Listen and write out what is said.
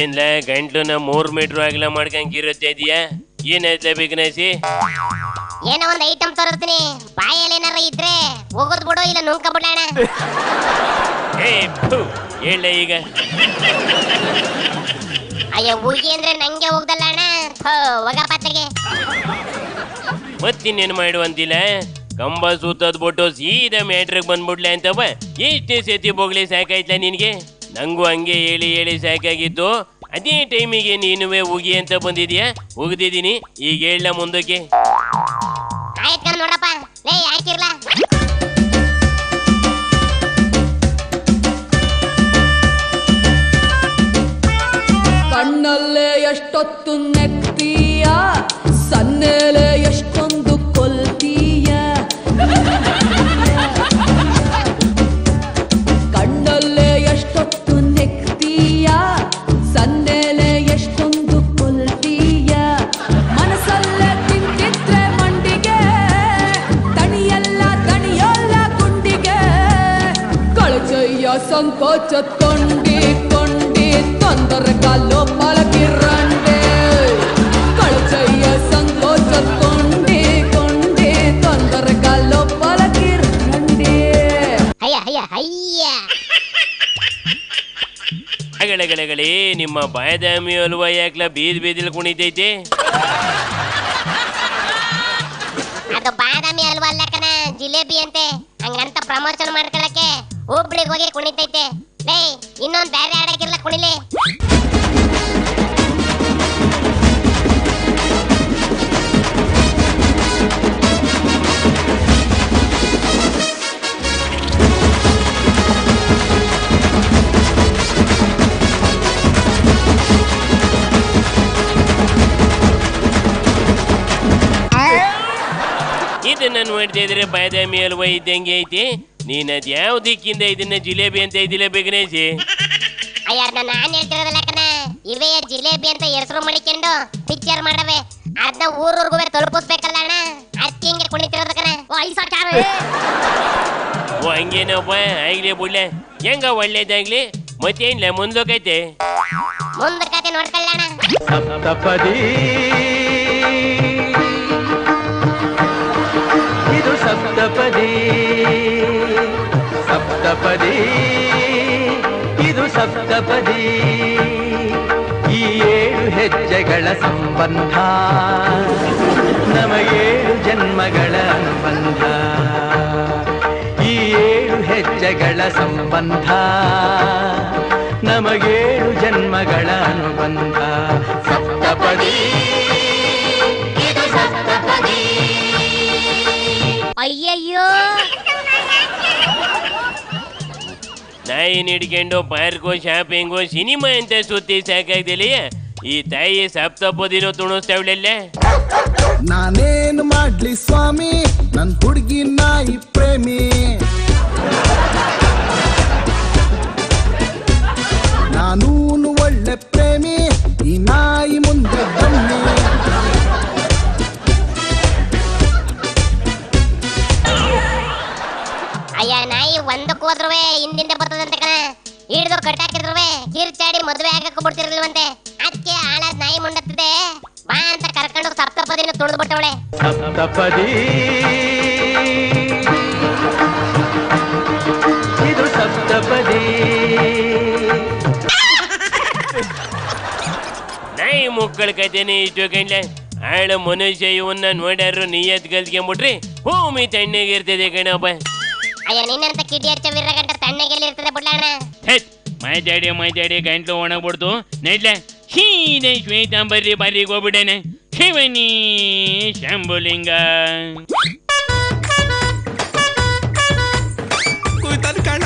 ಏನ್ಲ ಗಂಟ್ಲುನ 3 metre ಆಗಲ ಮಾಡ್ಕೊಂಗಿರುತ್ತೆ ಇದೆಯಾ? ಏನಾಯ್ತಲ ಬಿಗ್ನೇಸಿ? ಏನೋ ಒಂದು ಐಟಮ್ ತೋರಿಸ್ತೀನಿ, ಬಾಯಲ್ಲಿ ಏನಾರ ಇದ್ರೆ ಹೋಗೋದ್ ಬಿಡು, ಇಲ್ಲ ನುಂಗ್ಕೊಂಡ್ಬಿಡೋಣ. ಹೇಳ ಈಗ. ಅಯ್ಯೋ ಹುಡುಗಿ ಅಂದ್ರೆ ನಂಗೆ ಹೋಗ್ದಲ್ಲ ಅಣ್ಣ, ಹೋಗ ಪಾತ್ರೆಗೆ. ಮತ್ತಿನ್ನೇನು ಮಾಡುವಂತಿಲ್ಲ, ಕಂಬ ಸುತ್ತದ್ಬಿಟ್ಟು ಸೀದಾ ಮ್ಯಾಟ್ರಿಗೆ ಬಂದ್ಬಿಡ್ಲೆ ಅಂತವ. ಎಷ್ಟೇ ಸತಿ ಬೋಗ್ಲಿ ಸಾಕಾಯ್ತಲ್ಲ ನಿನ್ಗೆ? ನಂಗೂ ಹಂಗೆ ಹೇಳಿ ಹೇಳಿ ಸಾಕಾಗಿತ್ತು. ಅದೇ ಟೈಮಿಗೆ ನೀನುವೆ ಉಗಿ ಅಂತ ಬಂದಿದ್ಯಾ? ಉಗ್ದಿದ್ದೀನಿ, ಈಗ ಹೇಳ ಮುಂದಕ್ಕೆ. ಆಯ್ತು ನೋಡಪ್ಪ, ಲೇ ಯಾಕಿರ್ಲ ಕಣ್ಣಲ್ಲೇ ಎಷ್ಟೊತ್ತು ನೆಕ್ತೀಯ, ಸನ್ನೆಲೆ ಎಷ್ಟೊಂದು ಕೊಲ್ತೀಯ. ಕಣ್ಣಲ್ಲೇ ಎಷ್ಟೊತ್ತು ನೆಕ್ತೀಯ, ಸನ್ನೆಲೆ ಎಷ್ಟೊಂದು ಕೊಲ್ತೀಯ. ಮನಸ್ಸಲ್ಲೇ ತಿಂತಿದ್ರೆ ಮಂಡಿಗೆ, ತಣಿಯಲ್ಲ ತಣಿಯಲ್ಲ ಗುಂಡಿಗೆ. ಕಳಚಯ್ಯ ಸಂಕೋಚ ಕೊಂಡಿ ಕೊಂಡಿ ತೊಂದರೆ ಕಾಲು ಪಳಕಿರಂಡೆ. ಕಳಚಯ್ಯ ಸಂಕೋಚ ಕೊಂಡಿ ಕೊಂಡಿ ತೊಂದರೆ ಕಾಲು ಪಳಕಿರಂಡೆ. ಅಯ್ಯ ಅಯ್ಯ ಅಯ್ಯ. ಅಗಳಗಳಗಳೇ, ನಿಮ್ಮ ಬಾಯದಾಮಿ ಅಲ್ವ ಯಾಕ್ಲ ಬೀದ್ ಬೀದಿಲ್ ಕುಣಿತೈತೆ? ಅದು ಬಾದಾಮಿ ಅಲ್ವಾ ಅಲ್ಲ ಕಣ, ಜಿಲೇಬಿ ಅಂತೆ. ಹಂಗಂತ ಪ್ರಮೋಷನ್ ಮಾಡ್ಕೊಳಕ್ಕೆ ಹುಬ್ಳಿಗೆ ಹೋಗಿ ಕುಣಿತೈತೆ. ಲೇ ಇನ್ನೊಂದು ಬೇರೆ ಆಡಕ್ಕಿರ್ಲ, ಕುಣಿಲಿ. ಇದನ್ನ ನೋಡ್ತಾ ಇದ್ರೆ ಬಾದಾಮಿ ಅಲ್ವ ಇದ್ದಂಗೆ ಐತಿ. ನೀನ್ ಅದ್ ಯಾವ ದಿಕ್ಕಿಂದ ಇದನ್ನ ಜಿಲೇಬಿ ಅಂತ ಇದಿಲ್ಲ ಬಿಗ್ನೇಸಿ? ಅಯ್ಯ ನಾನು ಹೇಳ್ತಿರೋದಲ್ಲ ಕಣ, ಇವೇ ಜಿಲೇಬಿ ಅಂತ ಹೆಸರು ಮಾಡಿಕೊಂಡು ಪಿಕ್ಚರ್ ಮಾಡವೆ. ಅದನ್ನ ಊರೂರ್ಗೂ ತಲುಪಿಸ್ಬೇಕಲ್ಲ ಅಣ್ಣ, ಅದಕ್ಕೆ ಹಿಂಗೆ ಕುಣಿತಿರೋದು ಕಣ. ಓ ಹಂಗೇನಪ್ಪ, ಆಗ್ಲಿ ಬಿಡ್ಲೆ, ಹೆಂಗ ಒಳ್ಳೇದಾಗ್ಲಿ. ಮತ್ತೇನ್ಲ ಮುಂದೋಗೈತೆ? ಮುಂದಕ್ಕತೆ ನೋಡ್ಕೊಳ್ಳೋಣ. ಸಪ್ತಪದಿ ಇದು ಸಪ್ತಪದಿ, ಸಪ್ತಪದಿ ಇದು ಸಪ್ತಪದಿ. ಈ 7 ಹೆಜ್ಜೆಗಳ ಸಂಬಂಧ, ನಮ 7 ಜನ್ಮಗಳ ಅನುಬಂಧ. ಈ 7 ಹೆಜ್ಜೆಗಳ ಸಂಬಂಧ, ನಮಗೇಳು ಜನ್ಮಗಳ ಅನುಬಂಧ. ಸಪ್ತಪದಿ ಇದು ಸಪ್ತಪದಿ. ಅಯ್ಯಯ್ಯೋ, ನಾಯಿ ಹಿಡ್ಕೊಂಡು ಪಾರ್ಕೋ ಶಾಪಿಂಗು ಸಿನಿಮಾ ಅಂತ ಸುತ್ತಿ ಸಾಕಾಗ್ದಿಲ್ಲ. ಈ ತಾಯಿ ಸಪ್ತಪದಿನೂ ತುಣಿಸ್ತಾವಳಲ್ಲೇ. ನಾನೇನು ಮಾಡ್ಲಿ ಸ್ವಾಮಿ, ನನ್ ಹುಡುಗಿ ನಾಯಿ ಪ್ರೇಮಿ. ನಾನೂನು ಒಳ್ಳೆ ಪ್ರೇಮಿ, ಈ ನಾಯಿ ಮುಂದೆ ಬನ್ನಿ. ಅಯ್ಯ ನಾಯಿ ಒಂದಕ್ಕೆ ಹೋದ್ರುವೆ ಹಿಂದಿಂದ ಬರ್ತದಂತೆ ಕಣ. ಹಿಡಿದು ಕಟ್ಟಾಕಿದ್ರುವೆ ಕಿರ್ಚಾಡಿ ಮದುವೆ ಆಗಕ್ಕೆ ಬಿಡ್ತಿರ್ಲಿಲ್ವಂತೆ. ಅದಕ್ಕೆ ಹಾಳಾದ ನಾಯಿ ಮುಂಡತ್ತಿದೆ ಬಾ ಅಂತ ಕರ್ಕೊಂಡು ಸಪ್ತಪದಿನ ತುಳಿದು ಬಿಟ್ಟವಳೆ. ಸಪ್ತಪದಿ ಇದು ಸಪ್ತಪದಿ. ನಾಯಿ ಮುಕ್ಕಳ ಕಥೆನೇ ಇಷ್ಟು ಕಂಡ್ಲೆ. ಆಳ ಮನುಷ್ಯ ಇವನ್ನ ನೋಡ್ಯಾರು ನಿಯತ್ ಕಲ್ತ್ಕೊಂಡ್ಬಿಟ್ರಿ ಭೂಮಿ ತಣ್ಣಗಿರ್ತದೆ ಕಣಪ್ಪ. ಅಯ್ಯ ನಿನ್ನಂತ ಕಿಟಿ ಹಚ್ಚ ವಿರ್ರಗಂಟ ತಣ್ಣಗೆಲ್ಲಿ ಇರ್ತದೆ ಬಿಡ್ಲಣ್ಣ. ಮಾತಾಡಿ ಗಂಟ್ಲು ಒಣಗ್ಬಿಡ್ತು. ನಡ್ಲೆ ಸೀದೆ ಶ್ವೇತಾಂಬರಿ ಬಾರಿಗೆ ಹೋಗ್ಬಿಡೇನೆ. ಶಿವನಿ ಶಂಭುಲಿಂಗ ಕುಯ್ತನ್ ಕಣ